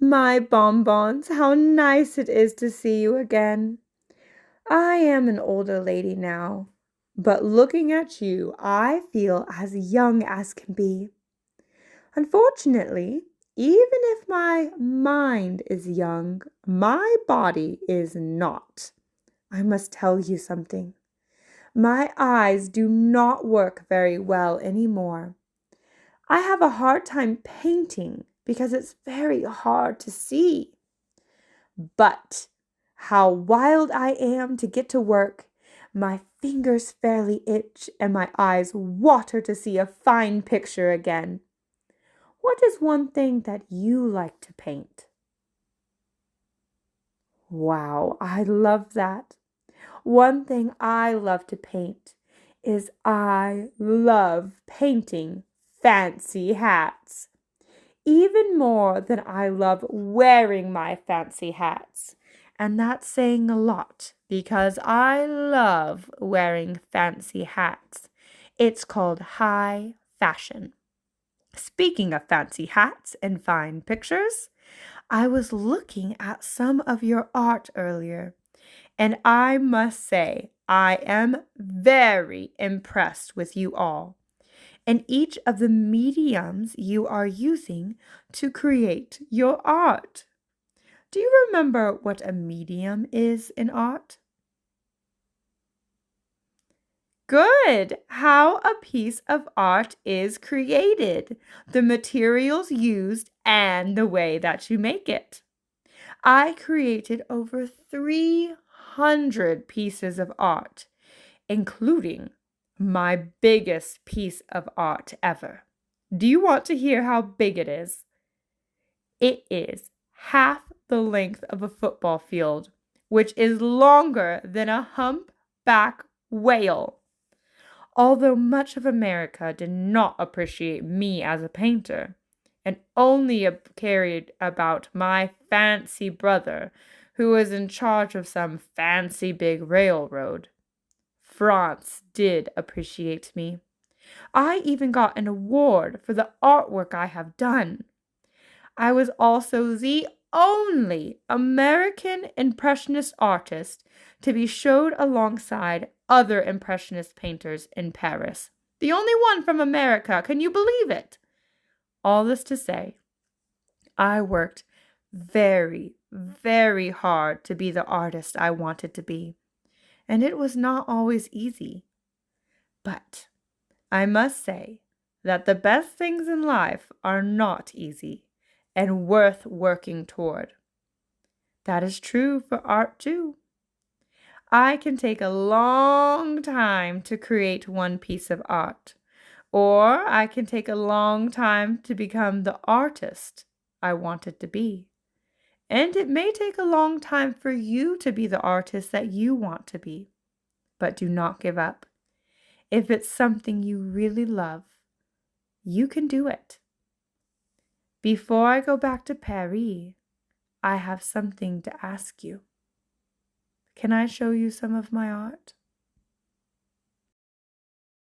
My bonbons, how nice it is to see you again. I am an older lady now, but looking at you, I feel as young as can be. Unfortunately, even if my mind is young, my body is not. I must tell you something. My eyes do not work very well anymore. I have a hard time painting because it's very hard to see. But how wild I am to get to work. My fingers fairly itch and my eyes water to see a fine picture again. What is one thing that you like to paint? Wow, I love that. One thing I love to paint is I love painting fancy hats. Even more than I love wearing my fancy hats. And that's saying a lot because I love wearing fancy hats. It's called high fashion. Speaking of fancy hats and fine pictures, I was looking at some of your art earlier, and I must say I am very impressed with you all and each of the mediums you are using to create your art. Do you remember what a medium is in art? Good! How a piece of art is created, the materials used, and the way that you make it. I created over 300 pieces of art, including my biggest piece of art ever. Do you want to hear how big it is? It is half the length of a football field, which is longer than a humpback whale. Although much of America did not appreciate me as a painter, and only cared about my fancy brother, who was in charge of some fancy big railroad, France did appreciate me. I even got an award for the artwork I have done. I was also the only American Impressionist artist to be showed alongside other Impressionist painters in Paris. The only one from America. Can you believe it? All this to say, I worked very, very hard to be the artist I wanted to be, and it was not always easy. But I must say that the best things in life are not easy and worth working toward. That is true for art too. I can take a long time to create one piece of art, or I can take a long time to become the artist I wanted to be. And it may take a long time for you to be the artist that you want to be. But do not give up. If it's something you really love, you can do it. Before I go back to Paris, I have something to ask you. Can I show you some of my art?